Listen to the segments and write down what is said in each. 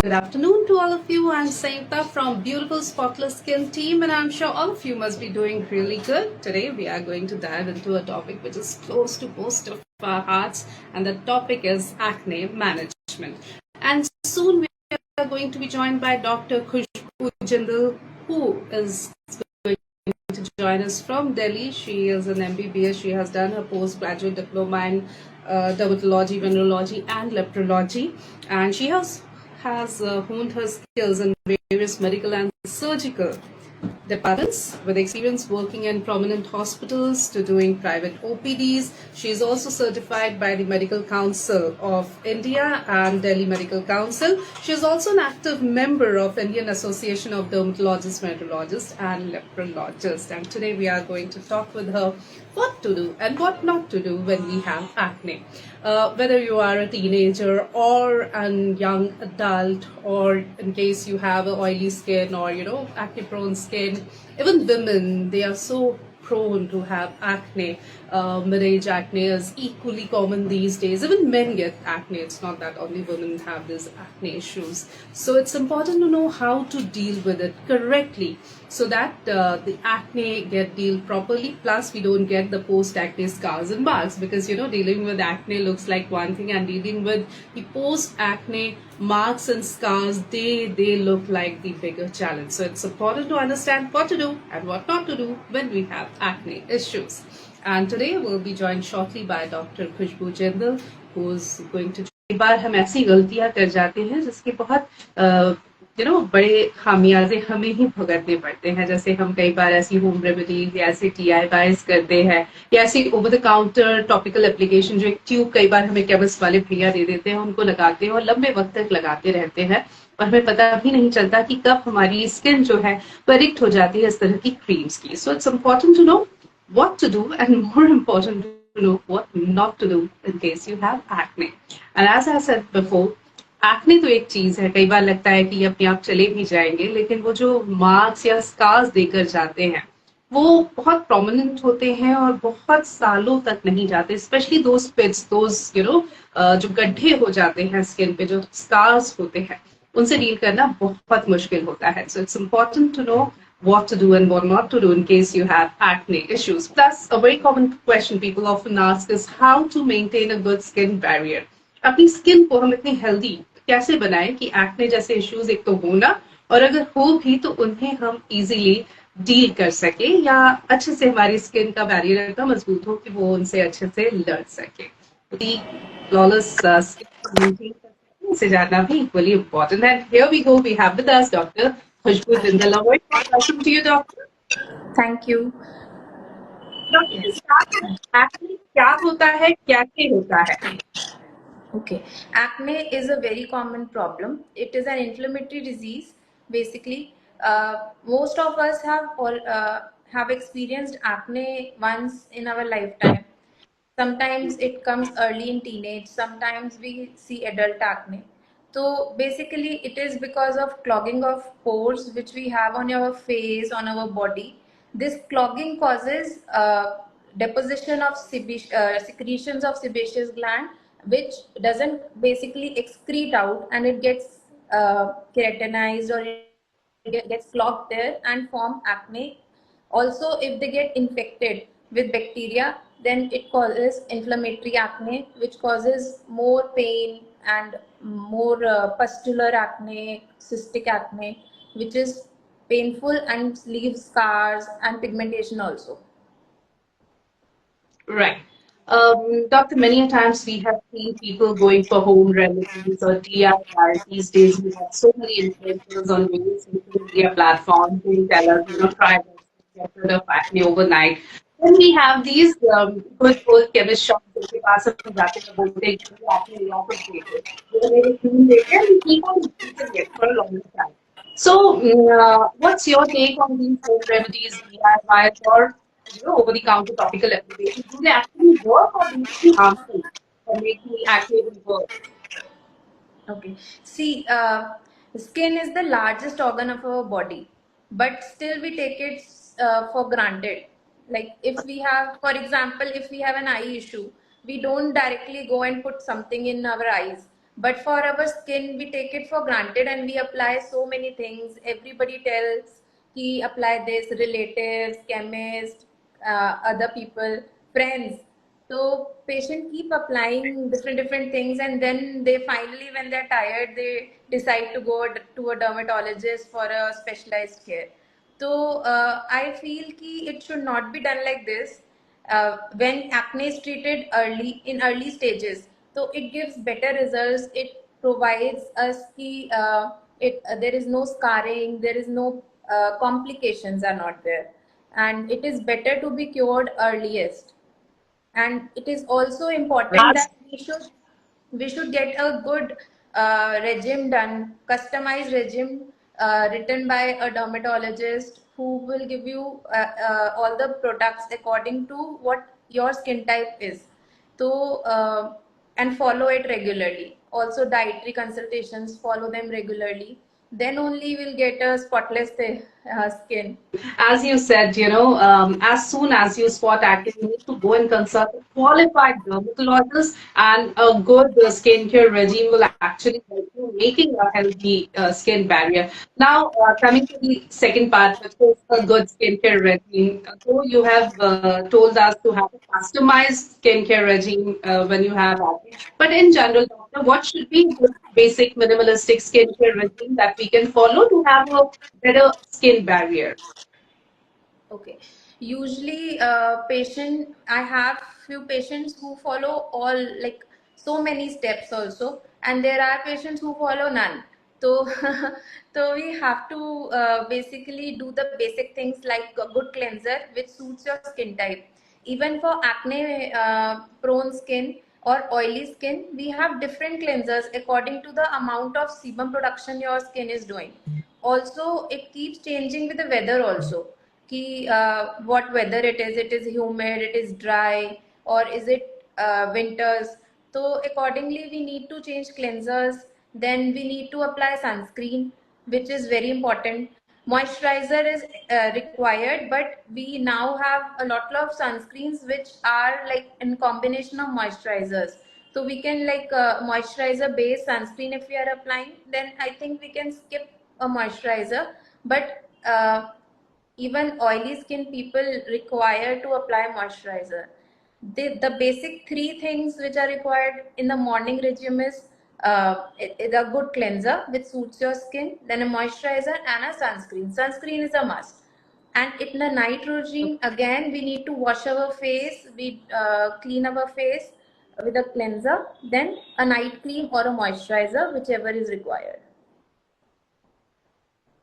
Good afternoon to all of you. I'm Saintha from beautiful Spotless Skin team, and I'm sure all of you must be doing really good. Today we are going to dive into a topic which is close to most of our hearts, and the topic is acne management. And soon we are going to be joined by Dr. Khushboo Jindal, who is to join us from Delhi. She is an MBBS. She has done her postgraduate diploma in dermatology, venereology, and leprology, and she has honed her skills in various medical and surgical departments with experience working in prominent hospitals to doing private OPDs. She is also certified by the Medical Council of India and Delhi Medical Council. She is also an active member of Indian Association of Dermatologists, Venereologists and Leprologists. And today we are going to talk with her what to do and what not to do when we have acne. Whether you are a teenager or a young adult, or in case you have an oily skin or acne-prone skin, even women, they are so prone to have acne. Mid-age acne is equally common these days. Even men get acne. It's not that only women have these acne issues. So it's important to know how to deal with it correctly so that the acne get dealt properly. Plus, we don't get the post-acne scars and marks, because dealing with acne looks like one thing, and dealing with the post-acne marks and scars, they look like the bigger challenge. So it's important to understand what to do and what not to do when we have acne issues. And today we'll be joined shortly by Dr. Khushboo Jindal, who's going to. कई बार हम ऐसी गलतियां कर जाते हैं जिसके बहुत बड़े खामियाजे हमें ही भुगतने पड़ते हैं. जैसे हम कई बार ऐसी होम रेमेडीज या ऐसे DIYs करते हैं, या ऐसी over the counter topical application, जो एक ट्यूब कई बार हमें केमिस्ट वाले भैया दे देते हैं, उनको लगाते हैं और लंबे वक्त तक लगाते रहते हैं और हमें पता भी नहीं चलता कि कब हमारी स्किन जो है वो एडिक्ट हो जाती है इस तरह की क्रीम्स की. So it's important to know what to do and more important to know what not to do in case you have acne. And as I said before, acne तो एक चीज है, कई बार लगता है कि अपने आप चले भी जाएंगे, लेकिन वो जो मार्क्स या स्कार्स देकर जाते हैं वो बहुत प्रोमिनेंट होते हैं और बहुत सालों तक नहीं जाते. स्पेशली दोज पिट्स, दोज जो गड्ढे हो जाते हैं स्किन पे, जो स्कार्स होते हैं, उनसे डील करना बहुत मुश्किल होता है. So it's important to know what to do and what not to do in case you have acne issues. Plus, a very common question people often ask is how to maintain a good skin barrier. अपनी skin को हम इतनी healthy कैसे बनाएं कि acne जैसे issues एक तो हो ना, और अगर हो भी तो उन्हें हम इजीली डील कर सके, या अच्छे से हमारी स्किन का बैरियर इतना मजबूत हो कि वो उनसे अच्छे से लड़ सके. फ्लॉलेस स्किन से जानना भी इक्वली इम्पोर्टेंट है. Here we go, we have with us doctor Khushboo Jindal. Welcome to you, doctor. Thank you. Yes. Acne क्या होता है, कैसे होता है? Okay. Acne is a very common problem. It is an inflammatory disease. Basically, most of us have experienced acne once in our lifetime. Sometimes it comes early in teenage. Sometimes we see adult acne. So basically, it is because of clogging of pores which we have on our face, on our body. This clogging causes deposition of secretions of sebaceous gland, which doesn't basically excrete out, and it gets keratinized, or it gets clogged there and form acne. Also, if they get infected with bacteria, then it causes inflammatory acne, which causes more pain and more pustular acne, cystic acne, which is painful and leaves scars and pigmentation also. Right. Doctor, many a times we have seen people going for home remedies or DIY. These days we have so many influencers on various social media platforms who tell us, try this, get rid of acne overnight. Then we have these good old chemist shops जिनके पास हम जाते हैं, बोलते हैं कि acne lot of data. वो मेरे cream देते हैं, we keep on using it for a long time. So, what's your take on these home remedies, DIYs, or over-the-counter topical applications? Do they actually work, or do they harmful or make me acne work? Okay. See, skin is the largest organ of our body, but still we take it for granted. Like if we have, for example, if we have an eye issue, we don't directly go and put something in our eyes, But for our skin, we take it for granted and we apply so many things. Everybody tells he apply this, relatives, chemists, other people, friends. So patient keep applying different things, and then they finally, when they're tired, they decide to go to a dermatologist for a specialized care. So I feel ki it should not be done like this. When acne is treated early in early stages, so it gives better results. It provides us ki there is no scarring, there is no complications are not there, and it is better to be cured earliest. And it is also important that we should get a good regime done, customized regime written by a dermatologist who will give you all the products according to what your skin type is. So and follow it regularly. Also dietary consultations, follow them regularly. Then only we'll get a spotless skin. As you said, as soon as you spot acne, you need to go and consult a qualified dermatologist, and a good skincare regime will actually help you making a healthy skin barrier. Now, coming to the second part, which is a good skincare regime. So you have told us to have a customized skincare regime when you have acne. But in general, doctor, what should be the basic minimalistic skincare regime that we can follow to have a better skin barrier? Okay. Usually, I have few patients who follow all like so many steps also, and there are patients who follow none. So, so we have to basically do the basic things like a good cleanser which suits your skin type. Even for acne prone skin or oily skin, we have different cleansers according to the amount of sebum production your skin is doing. Also, it keeps changing with the weather also. Ki, what weather it is humid, it is dry, or is it winters. So accordingly, we need to change cleansers. Then we need to apply sunscreen, which is very important. Moisturizer is required, but we now have a lot of sunscreens which are like in combination of moisturizers. So we can like moisturizer based sunscreen if we are applying, then I think we can skip a moisturizer. But even oily skin people require to apply moisturizer. The basic three things which are required in the morning regime is a good cleanser which suits your skin, then a moisturizer and a sunscreen. Sunscreen is a must. And in the night regime, again, we need to wash our face, we clean our face with a cleanser, then a night cream or a moisturizer, whichever is required.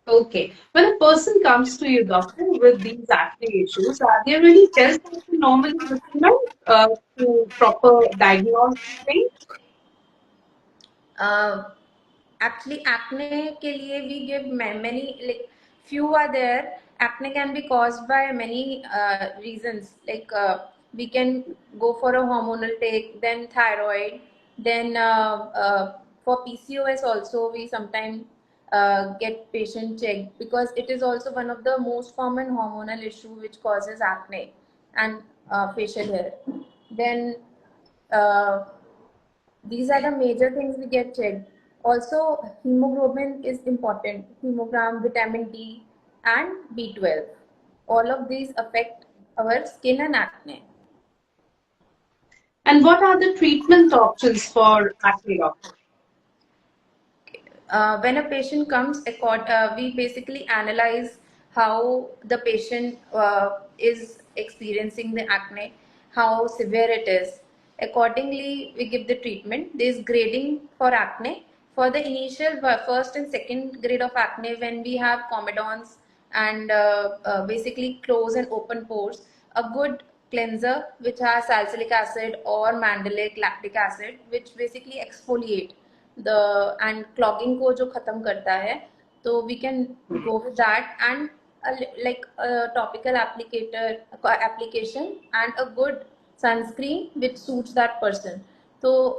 Okay. When a person comes to you, doctor, with these acne issues, are there any tests that you normally recommend to proper diagnose these things? uh, Actually acne के लिए we give many like few are there. Acne can be caused by many reasons, like we can go for a hormonal take, then thyroid, then for PCOS also we sometimes get patient checked because it is also one of the most common hormonal issue which causes acne and facial hair. Then uh, these are the major things we get checked. Also, hemoglobin is important. Hemogram, vitamin D, and B12. All of these affect our skin and acne. And what are the treatment options for acne, doctor? When a patient comes, we basically analyze how the patient is experiencing the acne, how severe it is. Accordingly, we give the treatment. There is grading for acne. For the initial first and second grade of acne, when we have comedons and basically close and open pores, a good cleanser which has salicylic acid or mandelic lactic acid, which basically exfoliate the and clogging को जो खत्म करता है, तो we can go with that. And like a topical application and a good sunscreen which suits that person. So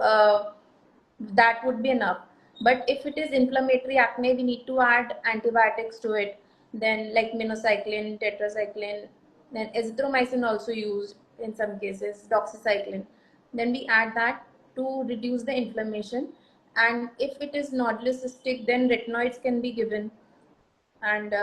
that would be enough. But if it is inflammatory acne, we need to add antibiotics to it, then like minocycline, tetracycline, then azithromycin also used in some cases, doxycycline. Then we add that to reduce the inflammation. and if it is nodular cystic, then retinoids can be given, and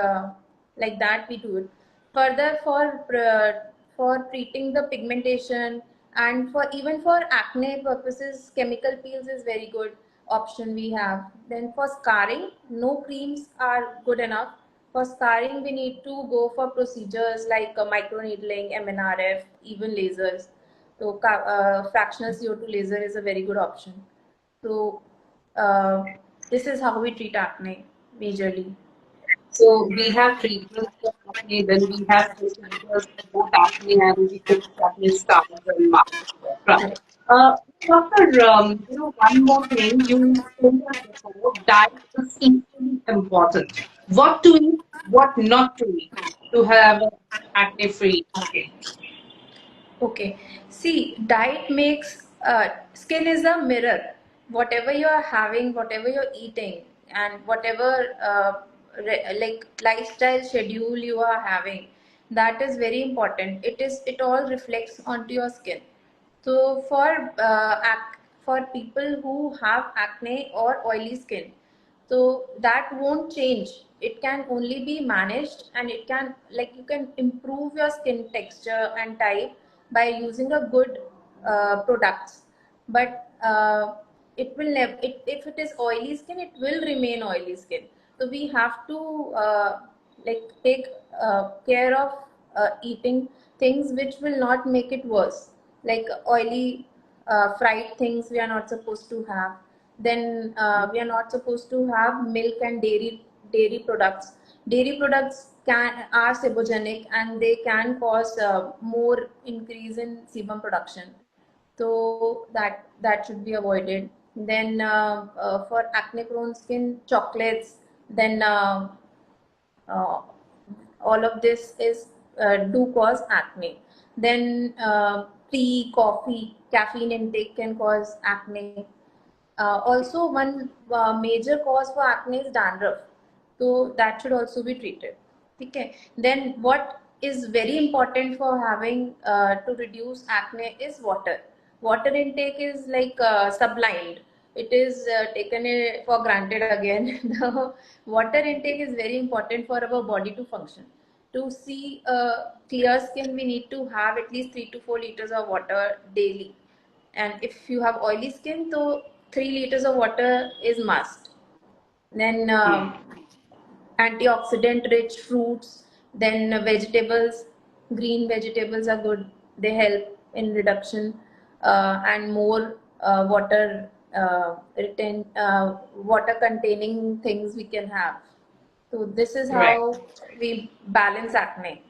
like that we do it. Further, for treating the pigmentation and for even for acne purposes, chemical peels is very good option we have. Then for scarring, no creams are good enough. For scarring, we need to go for procedures like microneedling, MNRF, even lasers. So fractional CO2 laser is a very good option. So uh, this is how we treat acne majorly. So we have treatments for acne, then we have procedures for both acne and the post-acne scars and marks. Right. Correct. Doctor, one more thing you told us before, diet is equally important. What to eat, what not to eat to have acne-free skin. Okay. See, diet makes skin is a mirror. Whatever you are having, whatever you're eating, and whatever like lifestyle schedule you are having, that is very important. It all reflects onto your skin. So for people who have acne or oily skin, so that won't change. It can only be managed, and it can, like, you can improve your skin texture and type by using a good products. But it will never, if it is oily skin, it will remain oily skin. So we have to like take care of eating things which will not make it worse, like oily fried things we are not supposed to have. Then we are not supposed to have milk and dairy products. Dairy products can are sebogenic, and they can cause more increase in sebum production. So that should be avoided. Then for acne prone skin, chocolates, then uh, all of this is do cause acne. Then tea, coffee, caffeine intake can cause acne. Also, one major cause for acne is dandruff, so that should also be treated. Okay. Then what is very important for having to reduce acne is water. Water intake is like sublimed. It is taken for granted again. The water intake is very important for our body to function. To see clear skin, we need to have at least 3 to 4 liters of water daily. And if you have oily skin, so 3 liters of water is must. Then antioxidant rich fruits, then vegetables, green vegetables are good. They help in reduction, and more water containing things we can have. So this is Right. how we balance acne.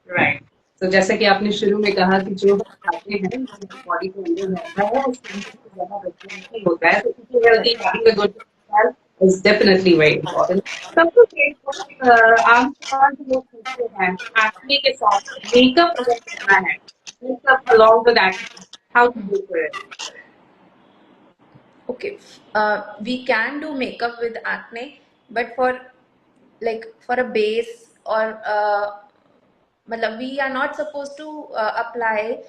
Right तो जैसे कि आपने शुरू में कहा कि जो हम खाते हैं वो बॉडी के अंदर रहता है और उसके अंदर से ज्यादा रेजिस्टेंस होता है तो इसी healthy having a good health is definitely very important सबसे बहुत आम सवाल जो लोग पूछते हैं एक्ने के साथ मेकअप अगर करना है makeup along with acne how to do it Okay, we can do makeup with acne, but for, like, for a base or matlab, we are not supposed to apply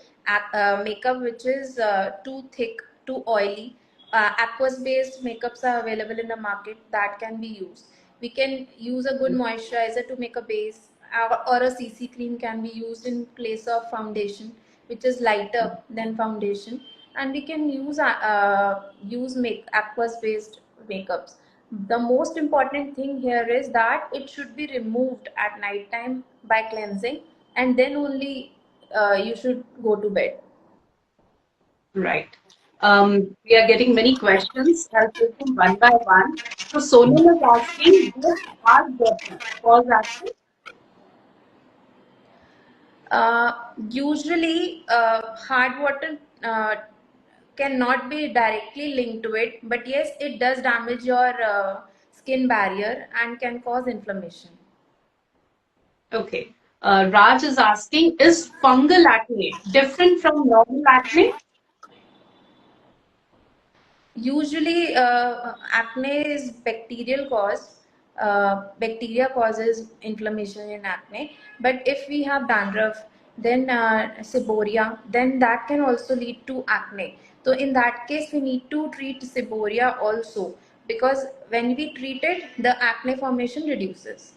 makeup which is too thick, too oily. Aqueous based makeups are available in the market that can be used. We can use a good moisturizer to make a base, or a CC cream can be used in place of foundation, which is lighter than foundation. And we can use make aqueous based makeups. The most important thing here is that it should be removed at night time by cleansing, and then only you should go to bed. Right. We are getting many questions. I'll take them one by one. So Sonal is asking, does hard water cause acne? Uh, Usually, hard water cannot be directly linked to it, but yes, it does damage your skin barrier and can cause inflammation. Okay. Raj is asking, is fungal acne different from normal acne? Usually, acne is bacterial cause. Bacteria causes inflammation in acne. But if we have dandruff, then seborrhea, then that can also lead to acne. So in that case, we need to treat seborrhea also, because when we treat it, the acne formation reduces.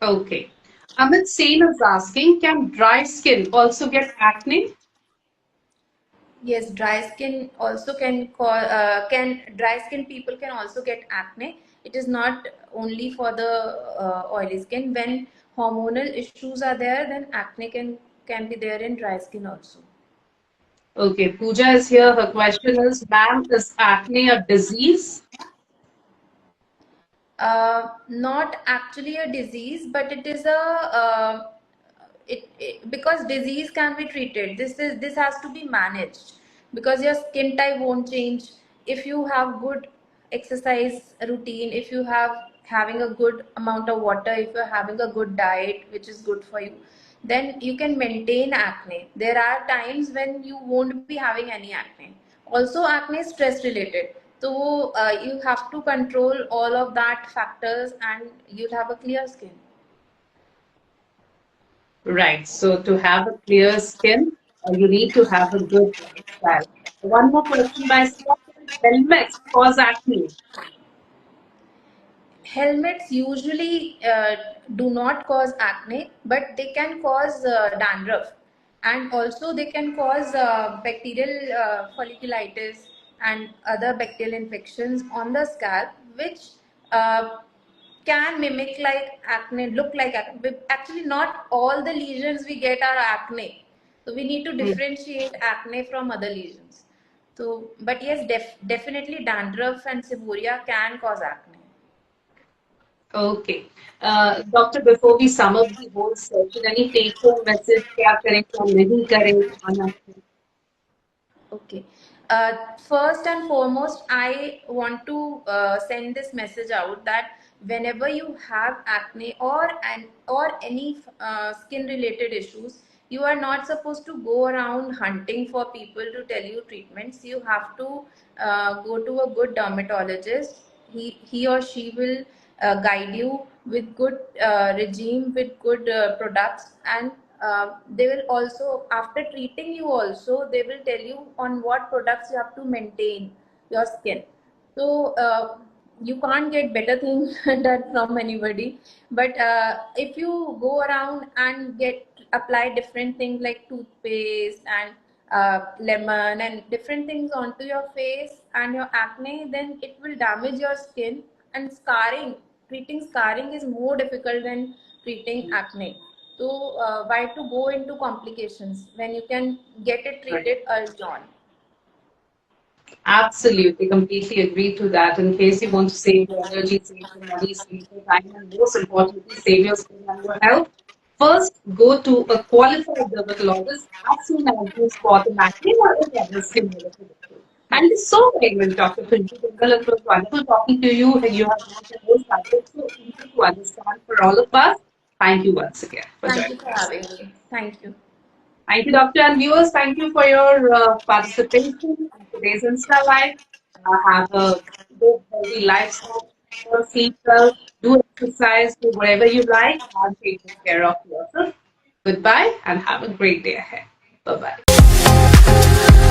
Okay. Amit Sen is asking, can dry skin also get acne? Yes, dry skin also can dry skin people can also get acne. It is not only for the oily skin. When hormonal issues are there, then acne can be there in dry skin also. Okay, Pooja is here. Her question is, ma'am, is acne a disease? Not actually a disease, but it is it because disease can be treated. This has to be managed, because your skin type won't change if you have good exercise routine, if you have having a good amount of water, if you're having a good diet which is good for you, then you can maintain acne. There are times when you won't be having any acne. Also, acne is stress related, so you have to control all of that factors and you'll have a clear skin. Right. So to have a clear skin, you need to have a good lifestyle. One more question by Scott. Helmets cause acne. Helmets usually do not cause acne, but they can cause dandruff, and also they can cause bacterial folliculitis and other bacterial infections on the scalp, which uh, can mimic like acne, look like acne. But actually, not all the lesions we get are acne, so we need to Mm. differentiate acne from other lesions. So, but yes, definitely dandruff and seborrhea can cause acne. Okay. Doctor, before we sum up the whole session, any take-home message क्या करें क्या नहीं करें खाना? Okay. First and foremost, I want to send this message out that whenever you have acne or any skin related issues, you are not supposed to go around hunting for people to tell you treatments. You have to go to a good dermatologist. He or she will guide you with good regime, with good products, and they will also, after treating you also, they will tell you on what products you have to maintain your skin. So you can't get better things done from anybody, but if you go around and get apply different things like toothpaste and lemon and different things onto your face and your acne, then it will damage your skin. And scarring, treating scarring is more difficult than treating acne. So why to go into complications when you can get it Right. treated early on? Absolutely, completely agree to that. In case you want to save your energy, save your money, save your time, and most importantly, save your skin and your health, first go to a qualified dermatologist as soon as you spot an acne or any other skin-related issue. Thank you Yes. so very much, Dr. Khushboo Jindal. It was wonderful talking to you. You have made the whole subject so easy to understand for all of us. Thank you once again for Thank you joining for us. having me. Thank you. Thank you, Doctor. And viewers, thank you for your participation in today's Insta Live. Have a good, healthy lifestyle. Sleep well, do exercise, do whatever you like, and take good care of yourself. Goodbye, and have a great day ahead. Bye bye.